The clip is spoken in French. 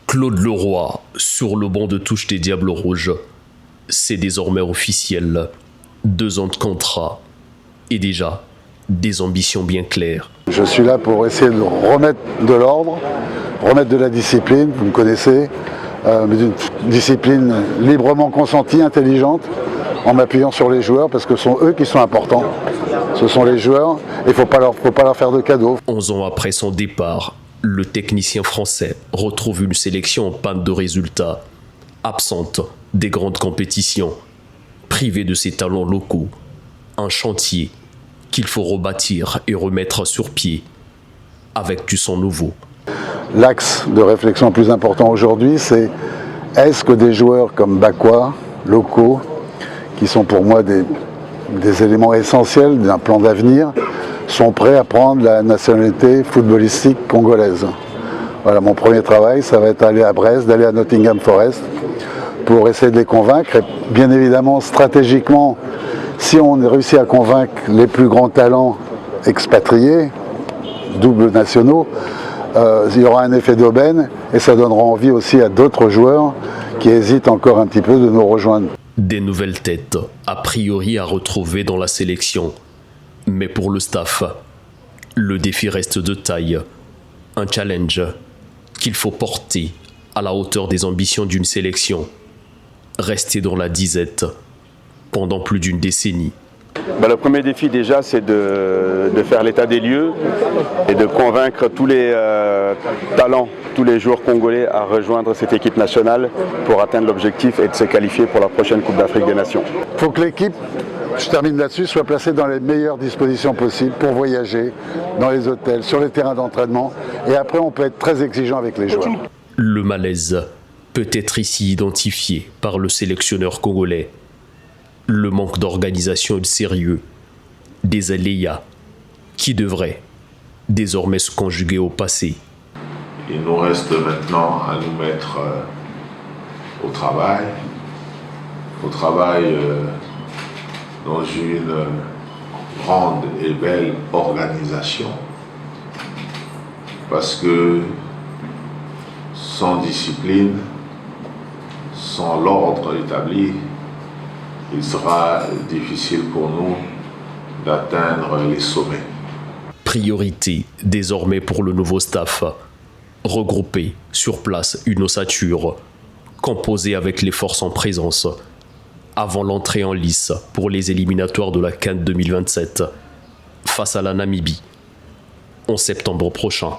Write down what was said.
Claude Leroy, sur le banc de touche des Diables Rouges. C'est désormais officiel. 2 ans de contrat et déjà des ambitions bien claires. Je suis là pour essayer de remettre de l'ordre, remettre de la discipline, vous me connaissez, mais d'une discipline librement consentie, intelligente, en m'appuyant sur les joueurs parce que ce sont eux qui sont importants. Ce sont les joueurs et il ne faut pas leur faire de cadeaux. 11 ans après son départ, le technicien français retrouve une sélection en panne de résultats, absente des grandes compétitions, privé de ses talents locaux, un chantier qu'il faut rebâtir et remettre sur pied avec du sang nouveau. L'axe de réflexion le plus important aujourd'hui, c'est est-ce que des joueurs comme Bakwa, locaux, qui sont pour moi des éléments essentiels d'un plan d'avenir, sont prêts à prendre la nationalité footballistique congolaise. Voilà, mon premier travail, ça va être d'aller à Brest, d'aller à Nottingham Forest, pour essayer de les convaincre. Et bien évidemment, stratégiquement, si on réussit à convaincre les plus grands talents expatriés, doubles nationaux, il y aura un effet d'aubaine et ça donnera envie aussi à d'autres joueurs qui hésitent encore un petit peu de nous rejoindre. Des nouvelles têtes, a priori à retrouver dans la sélection. Mais pour le staff, le défi reste de taille. Un challenge qu'il faut porter à la hauteur des ambitions d'une sélection. Rester dans la disette pendant plus d'une décennie. Le premier défi déjà, c'est de faire l'état des lieux et de convaincre tous les talents, tous les joueurs congolais à rejoindre cette équipe nationale pour atteindre l'objectif et de se qualifier pour la prochaine Coupe d'Afrique des Nations. Il faut que l'équipe, je termine là-dessus, soit placée dans les meilleures dispositions possibles pour voyager dans les hôtels, sur les terrains d'entraînement et après on peut être très exigeant avec les joueurs. Le malaise peut être ici identifié par le sélectionneur congolais. Le manque d'organisation et de sérieux des aléas qui devraient désormais se conjuguer au passé. Il nous reste maintenant à nous mettre au travail dans une grande et belle organisation, parce que sans discipline, sans l'ordre établi, il sera difficile pour nous d'atteindre les sommets. Priorité désormais pour le nouveau staff. Regrouper sur place une ossature composée avec les forces en présence avant l'entrée en lice pour les éliminatoires de la CAN 2027 face à la Namibie en septembre prochain.